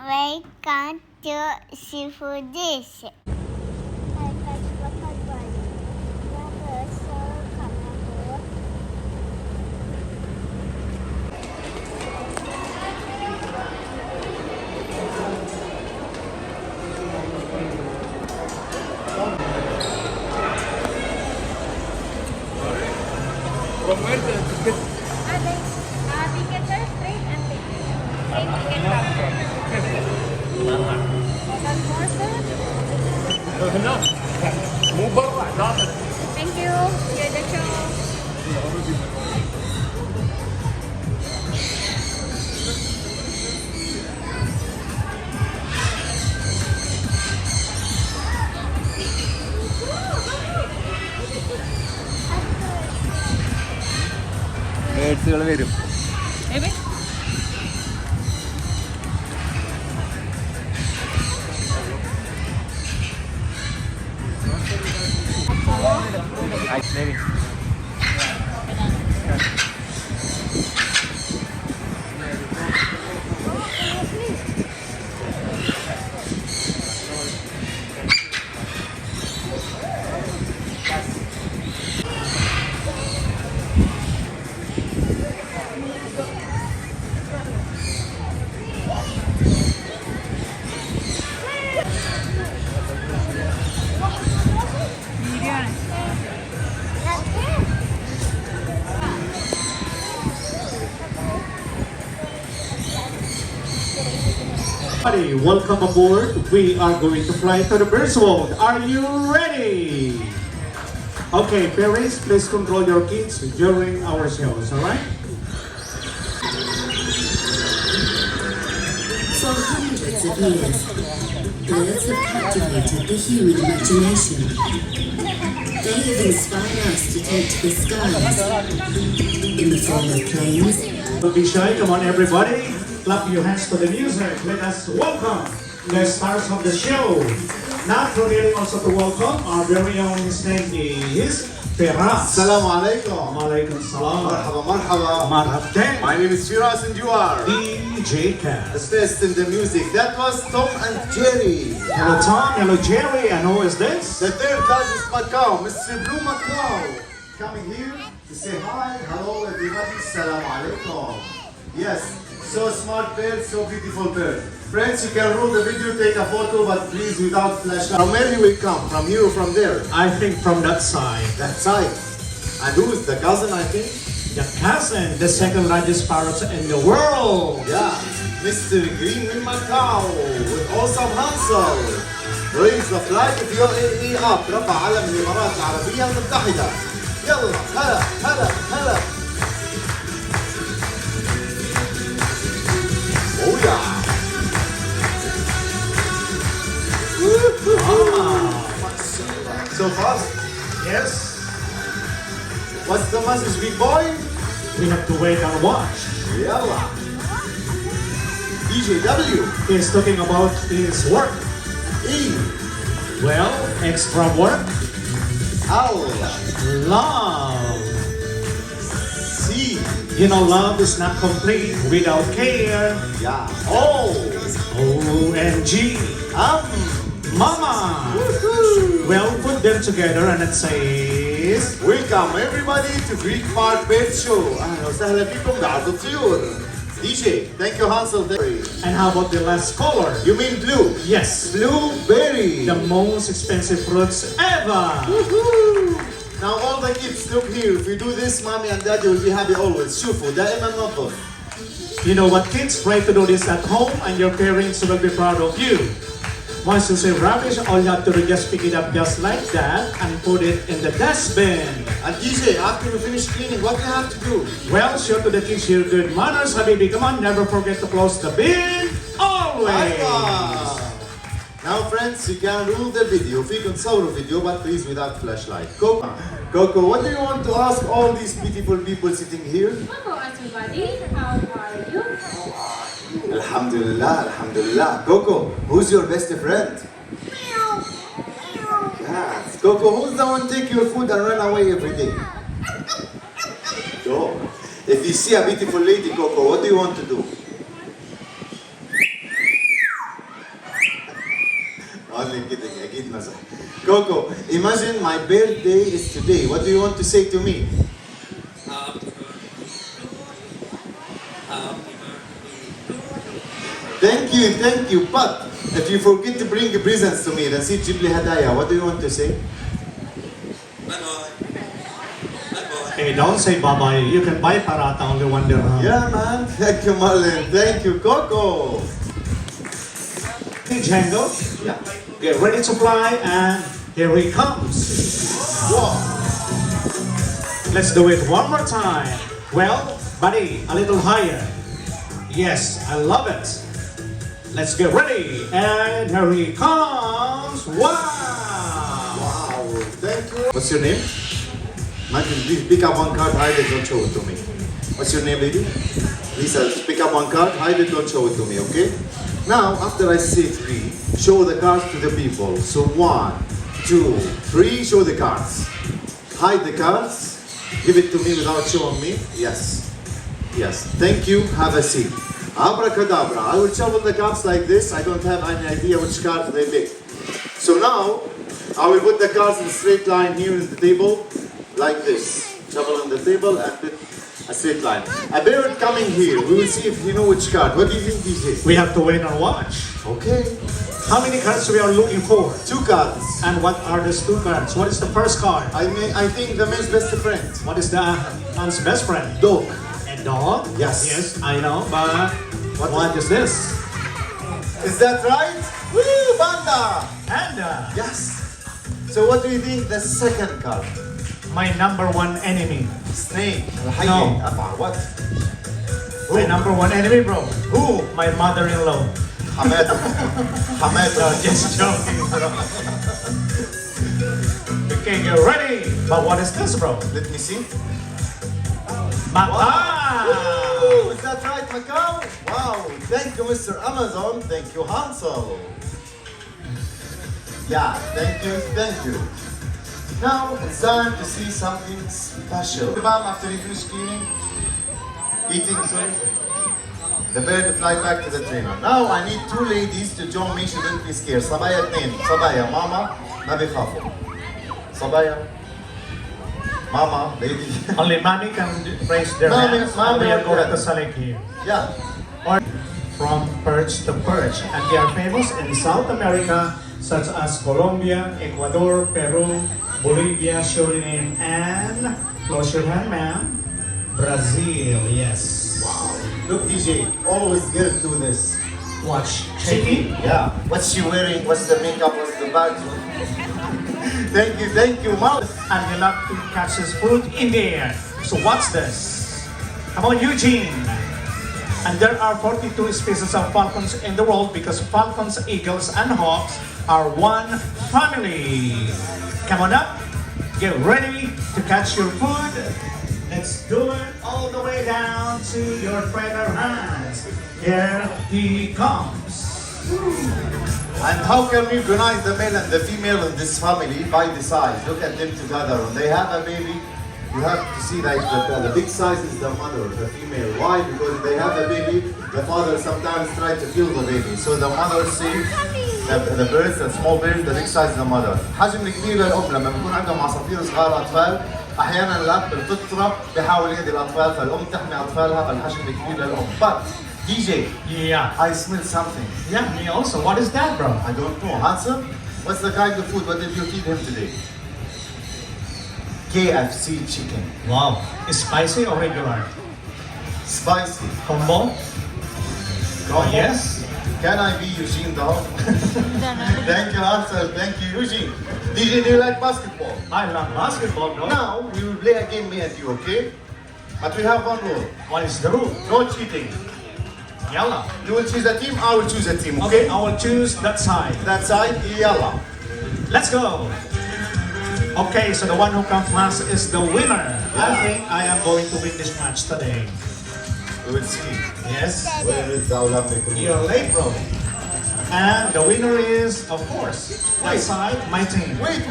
welcome to Seafood Dish. From where the ticket? Ticket sir, straight and ticket. Straight ticket transfer. One more sir. No. Move forward, not. Thank you. Enjoy the show. ഗേഡ്സുകൾ വരും. Maybe. Actually. Welcome aboard. We are going to fly to the Bird's World. Are you ready? Okay, parents, please control your kids during our shows, alright? For hundreds of years, birds have captivated the human imagination. They have inspired us to take to the skies in the form of planes. Don't be shy. Come on, everybody. Clap your hands to the music. Let us welcome the stars of the show. Not forgetting also to welcome our very own. His name is Firas. Assalamu alaikum. Alaikum salam. Marhaba, marhaba. Marhaba. My name is Firas and you are DJ Cat. the best in the music. That was Tom and Jerry. Hello Tom, hello Jerry, and who is this? The third largest Macau, Mr. Blue Macau. Coming here to say hi, hello everybody. Assalamu alaikum. Yes, so smart bird, so beautiful bird. Friends, you can roll the video, take a photo, but please without flashlight. From where he will come? From here or from there? I think from that side. That side. And who is the cousin, I think? The cousin, the second largest parrot in the world. Yeah, Mr. Green in Macau with awesome Hansel. Raise the flag of UAE up. رفع علم الإمارات العربية المتحدة. يلا هلا هلا هلا. Oh yeah. So fast. Yes, What's the message, big boy? we have to wait and watch. Yalla. DJW. He's talking about his work. E. Well, extra work, L. love. C. You know, love is not complete without care. Yeah. O. OMG, Mama. Well, put them together and it says, Welcome everybody to Greek Park Bird Show. أهلا وسهلا فيكم بعرض الطيور. DJ, thank you Hansel. and how about the last color? You mean blue? Yes, Blueberry. the most expensive fruits ever. Now all the kids, look here. If we do this, mommy and daddy will be happy always. شوفوا دائما نظف. You know what, kids? Try to do this at home and your parents will be proud of you. Once you say rubbish, all you have to do is just pick it up just like that and put it in the dustbin. And DJ, after we finish cleaning, what do you have to do? Well, show to the kids your good manners, Habibi. Come on, never forget to close the bin. Always. Aywa. Now friends, you can rule the video. فيكم تصوروا video, but please without flashlight. Coco, what do you want to ask all these beautiful people sitting here? Hello everybody. How are you? Alhamdulillah, alhamdulillah. Coco, who's your best friend? Yes. Coco, who's the one take your food and run away every day? Go. If you see a beautiful lady, Coco, what do you want to do? Only kidding, أكيد مزح. Coco, imagine my birthday is today. What do you want to say to me? Thank you. But if you forget to bring presents to me, then see تجيب لي هدايا. What do you want to say? Hey, don't say bye-bye. You can buy parata only 1 dirham. Yeah, man. Thank you, Marlon. Thank you, Coco. Hey, Django. Yeah. Get ready to fly, and here he comes. Wow. Let's do it one more time. Well, buddy, a little higher. Yes, I love it. Let's get ready, and here he comes. Wow! Wow. Thank you. What's your name? Imagine, please pick up one card, hide it, don't show it to me. What's your name, lady? Lisa, pick up one card, hide it, don't show it to me, okay? Now, after I say 3, show the cards to the people. So 1, 2, 3, show the cards. Hide the cards, give it to me without showing me. Yes. Yes. Thank you, have a seat. Abracadabra. I will shuffle the cards like this. I don't have any idea which cards they pick. So now, I will put the cards in a straight line here in the table, like this. Shuffle on the table and put a straight line. A bird coming here. We will see if you know which card. What do you think, DJ? We have to wait and watch. Okay. How many cards we are looking for? 2 cards. And what are these 2 cards? What is the first card? I think the man's best friend. What is the man's best friend? Dog. A dog? Yes. Yes, I know, but what is this? Is that right? Woo, Banda! Panda. Yes. So what do you think the second card? My number 1 enemy. Snake. No. What? My number 1 enemy, bro. Who? My mother-in-law. Hamed. Hamed. Just joking, bro. Okay, get ready. But what is this, bro? Let me see. Mata! Woo, is that right, Macau? Wow. Thank you, Mr. Amazon. Thank you, Hansel. Yeah, thank you. Now it's time to see something special. Mom, after you finish cleaning, eating, sorry, the bird fly back to the trainer. Now I need 2 ladies to join me. Shouldn't be scared. صبايا 2. صبايا ماما ما بيخافوا. صبايا mama, lady. Only mommy can raise their Mommy, hands. mommy, We are going yeah. to select here. Yeah. Or from perch to perch, and they are famous in South America, such as Colombia, Ecuador, Peru, Bolivia, Suriname, and close your hand, ma'am. Brazil, yes. Wow. Look, DJ, always girls do this. Watch. Shaky. Yeah. What's she wearing? What's the makeup? What's the badge? Thank you, Mom. And he love to catch his food in the air. So what's this? Come on, Eugene. And there are 42 species of falcons in the world because falcons, eagles, and hawks are one family. Come on up. Get ready to catch your food. Let's do it all the way down to your trainer hands. Here he comes. And how can we recognize the male and the female in this family? By the size. Look at them together. When they have a baby, you have to see like the big size is the mother, the female. Why? Because they have a baby, the father sometimes tries to kill the baby. So the mother sees the birds, the small birds, the big size is the mother. حجم كبير للأم لما بيكون عندهم عصافير صغار أطفال أحيانا الأب بالفطرة بيحاول يهدي الأطفال فالأم تحمي أطفالها فالحجم الكبير للأم. But DJ, Yeah. I smell something. Yeah, me also. What is that, bro? I don't know. Handsome? What's the kind of food? What did you feed him today? KFC chicken. Wow. Is spicy or regular? Spicy. Combo? Combo? Yes. Can I be Eugene though? Thank you, Hansel. Thank you, Eugene. DJ, do you like basketball? I love basketball, bro. Now, we will play a game, me and you, okay? But we have one rule. What is the rule? No cheating. Yalla. You will choose a team, I will choose a team, Okay, okay? I will choose that side. That side, yalla. Let's go. Okay, so the one who comes last is the winner. I think I am going to win this match today. We will see. Yes. Where is the Olympic? You're late, bro. And the winner is, of course, that side, my team. Wait.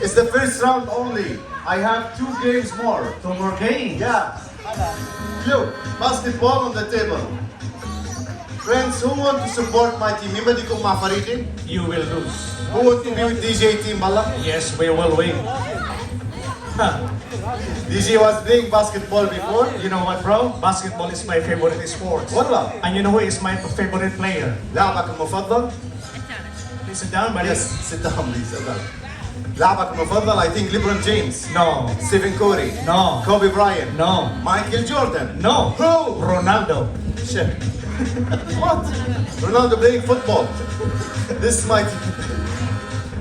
It's the first round only. I have 2 games more. 2 more games. Yeah. Look, basketball on the table. Friends, who want to support my team? مين بدي يكون مع فريقي? You will lose. Who want to be with DJ team بالله? Yes, we will win. DJ was playing basketball before. You know what, bro? Basketball is my favorite sport. والله. And you know who is my favorite player? لاعبك المفضل؟ Please sit down, buddy. Yes, sit down please. لاعبك المفضل I think LeBron James. No. Stephen Curry. No. Kobe Bryant. No. Michael Jordan. No. Who? Ronaldo. Shit. What? Ronaldo playing football. This is my team.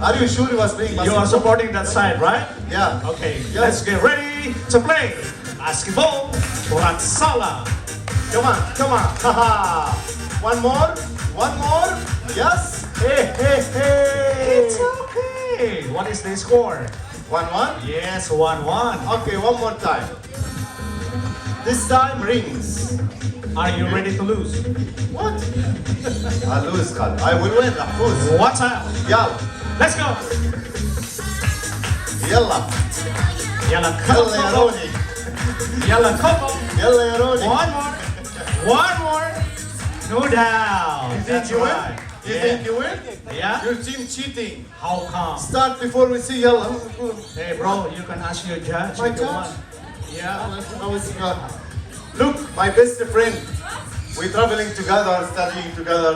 Are you sure he was playing You basketball? are supporting that side, right? Yeah. Okay, Yes. let's get ready to play basketball. Ratsala. Come on, come on. Haha. One more. One more. Yes. Hey, hey, hey. It's okay. What is the score? 1-1. Yes, 1-1. Okay, one more time. This time rings. Are you ready to lose? What? I lose, Khalid. I will win. Mahfouz. What's up? يلا. Let's go. يلا. Yalla, يلا يا come on. روني. Yalla, come on. يلا يا روني. One more. One more. No doubt. You think That's you win? right. You Yeah. think you win? Yeah? Your team cheating. How come? Start before we see يلا. Hey, bro, you can ask your judge My if you judge? want. Yeah. Look, my best friend. We're traveling together, studying together,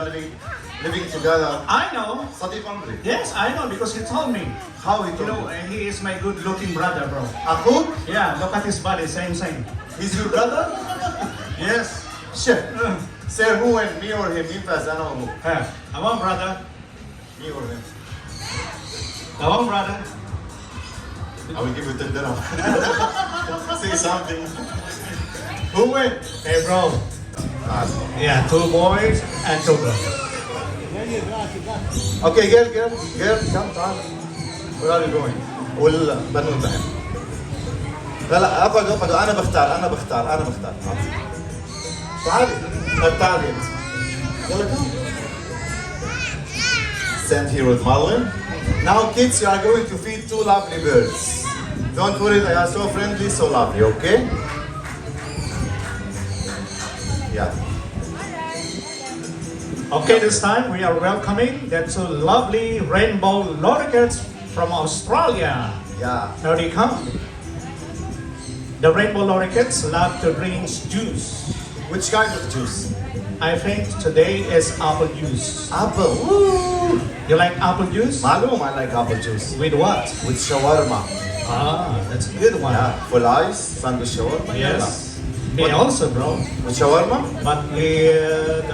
living together. I know. صديق عمري. Yes, I know because you told me. How he You told know, you? he is my good-looking brother, bro. أخوك? Yeah, look at his body, same. He's your brother? Yes. Shit. Say who and me or him? مين فاز أنا وهو؟ Hey, come on, brother. Me or him? Come on, brother. I will give you 10 dirham. Say something. Who win? Hey, bro. Yeah, 2 boys and 2 girls. Okay, girl, come, تعال. Where are you going? والبنون بعد. لا اقعدوا انا بختار. تعالي تعالي انت. يلا come. Stand here with Marlon. Now kids, you are going to feed 2 lovely birds. Don't worry, they are so friendly, so lovely, okay? Yeah. Okay, this time we are welcoming the 2 lovely rainbow lorikeets from Australia. Yeah. Here they come. The rainbow lorikeets love to drink juice. Which kind of juice? I think today is apple juice. Apple. Woo! You like apple juice? معلوم I like apple juice. With what? With shawarma. Ah, that's a good one. Yeah. Full ice, sandwich shawarma. Yes. Me also, bro. With shawarma? But with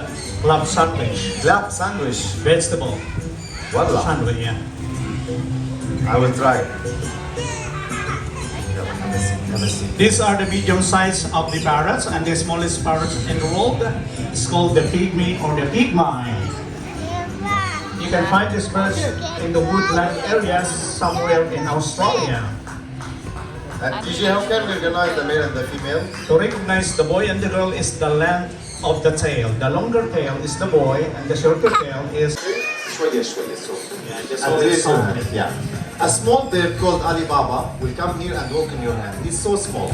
club sandwich. Clap sandwich. Vegetable Wallah. sandwich, yeah. I will try. Have a seat. These are the medium size of the parrots, and the smallest parrot in the world is called the pygmy or the pygmy. You can find these birds in the woodland areas somewhere in Australia. And DJ, how can we recognize the male and the female? To recognize the boy and the girl is the length of the tail. The longer tail is the boy, and the shorter tail is شوية so. yeah, just And hold raise it your softly. hand. Yeah. A small bird called Alibaba will come here and walk in your hand. He's so small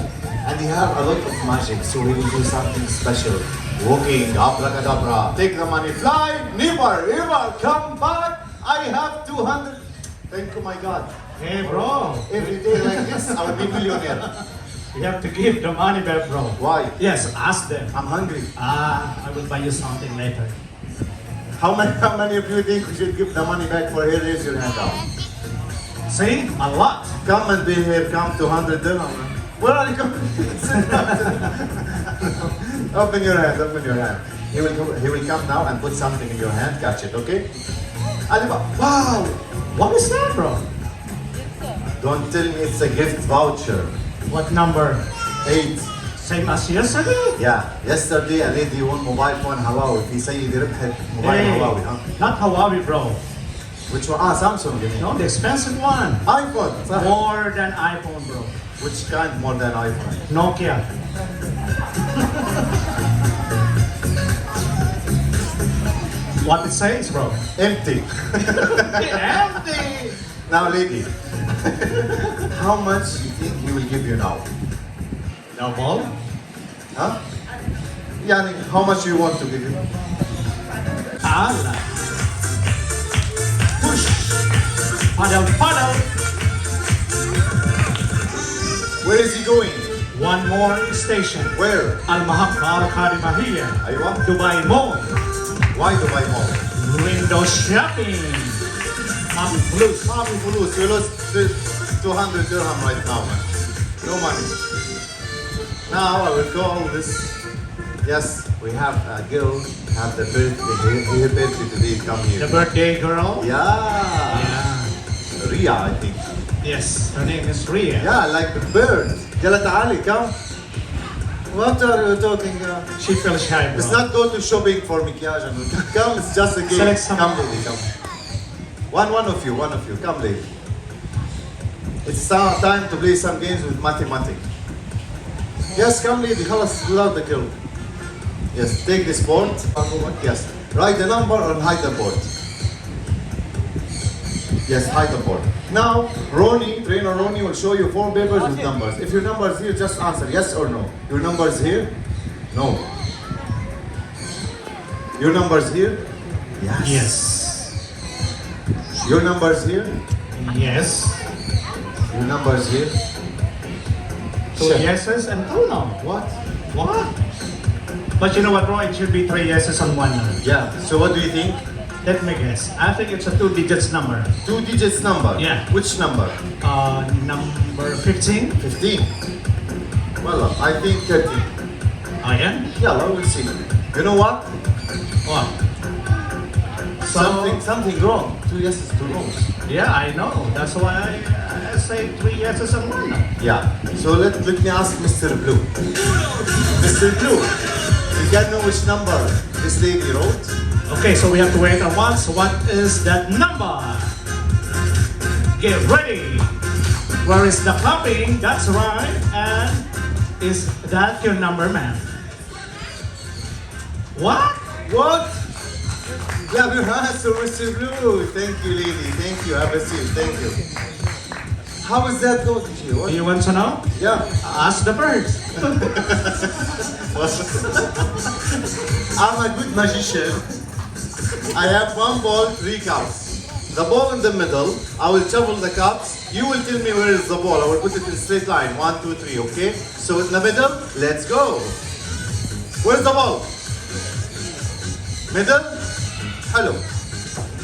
and he has a lot of magic, so he will do something special. Walking, abracadabra, take the money, fly, never, come back. I have 200. Thank you, my God. Hey, bro, Every day like this, I will be millionaire. you have to give the money back, bro. Why? Yes, ask them. I'm hungry. I will buy you something later. How many of you think we should give the money back for here? Raise your hand up. See, a lot. Come and be here, come 200 dirham. Where are you coming? Open your hand. He will come now and put something in your hand, catch it, okay? Alibaba, wow! What is that, bro? Don't tell me it's a gift voucher. What number? 8. Same as yesterday? Yeah, yesterday a lady won mobile phone Huawei. في سيدة ربحت موبايل Hey, Huawei, huh? not Huawei, bro. Which one? Samsung, you mean? No, the expensive one. iPhone. صح. More than iPhone, bro. Which kind more than iPhone? Nokia. What it says, bro? Empty. Empty. Now, lady, how much you think he will give you now? Double. Huh? Yani, how much you want to give you? Ala. Push. Paddle, paddle. Where is he going? One more station. Where? Al-Mahabba Al-Karimahiyya. Aywa? Dubai Mall. Why Dubai Mall? Window shopping. Mami Blues. Mami Fulus, you lost 200 dirham right now, man. No money. Now I will go all this. Yes, we have a girl, have the birthday, her birthday today, come The here. birthday girl. Yeah. Yeah. Ria, I think. Yes, her name is Ria. Yeah, like the bird. Yalla ta'ali, come. What are you talking about? She feels shy, bro. It's not go to shopping for maquillage. Come, it's just a game. Select some. Come, lady, come. One of you, come, lady. It's time to play some games with mathematics. Yes, come, lady. خلاص, without the girl. Yes, take this board. Yes, write the number and hide the board. Yes, hide the board. Now, trainer Ronnie will show you 4 papers with numbers. If your number is here, just answer yes or no. Your number is here? No. Your number is here? Yes. Yes. Your number is here? Yes. Your number is here? 2 yeses and 2 no. What? What? But you know what, bro? It should be 3 yeses and 1 no. Yeah, so what do you think? Let me guess. I think it's a 2 digits number. 2 digits number? Yeah. Which number? Number 15. 15. Well, I think 13. Oh yeah? Yeah, we'll see. You know what? What? Something wrong. 2 yeses, 2 no's. Yeah, I know. That's why I say 3 yeses and 1 no. Yeah. So let me ask Mr. Blue. Mr. Blue, you can know which number this lady wrote? Okay, so we have to wait on once. What is that number? Get ready. Where is the clapping? That's right. And is that your number, man? What? What? Clap your hands to Mr. Blue. Thank you, lady. Thank you. Have a seat. Thank you. How is that going to you? You want to know? Yeah. Ask the birds. I'm a good magician. I have 1 ball, 3 cups. The ball in the middle, I will shuffle the cups. You will tell me where is the ball. I will put it in straight line. 1, 2, 3, okay? So in the middle, let's go. Where's the ball? Middle? Hello.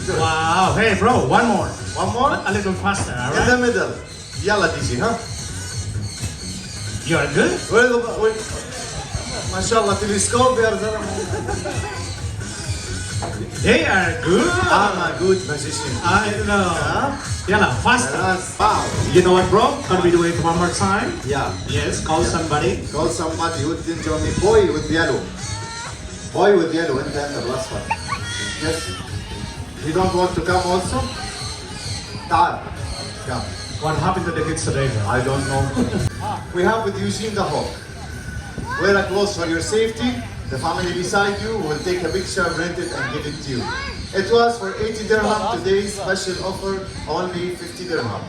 Good. Wow. Hey, bro, one more. One more? A little faster, all In the right? middle. Yalla DJ, huh? You are good? Where the where? MashaAllah, telescope يا زلمة. They are good. I'm a good magician. I know. Huh? Yalla, faster. Yes. Wow. You know what, bro? Can we do it one more time? Yeah. Yes, call somebody. Call somebody who didn't tell me. Boy with yellow. Boy with yellow. And then the last one. Yes. You don't want to come also? Tal. Come. What happened to the kids today, bro? I don't know. We have with Eugene the Hawk. Wear a clothes for your safety. The family beside you will take a picture, print it, and give it to you. It was for 80 dirham. Today's special offer, only 50 dirham.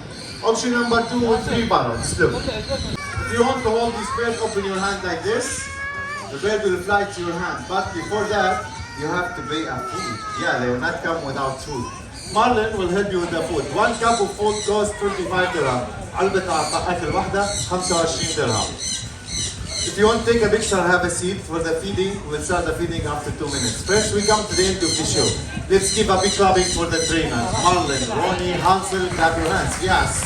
Option number 2 with 3 buttons. Look. If you want to hold this bird, open your hand like this. The bird will fly to your hand. But before that, you have to pay a food. Yeah, they will not come without food. Marlon will help you with the food. 1 cup of food costs 25 dirham. علبة أكل واحدة 25 dirham. If you want to take a picture and have a seat for the feeding, we'll start the feeding after 2 minutes. First, we come to the end of the show. Let's give a big clapping for the trainers. Marlon, Ronnie, Hansel, clap your hands. Yes.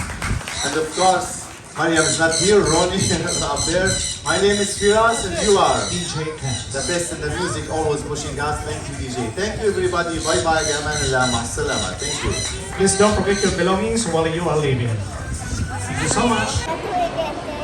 And of course, Mariam is not here. Ronnie is up there. My name is Firas and you are DJ Cash. the best in the music, always pushing us. Thank you, DJ. Thank you, everybody. Bye-bye. Gaman Allah. Salama. Thank you. Please don't forget your belongings while you are leaving. Thank you so much. That's where they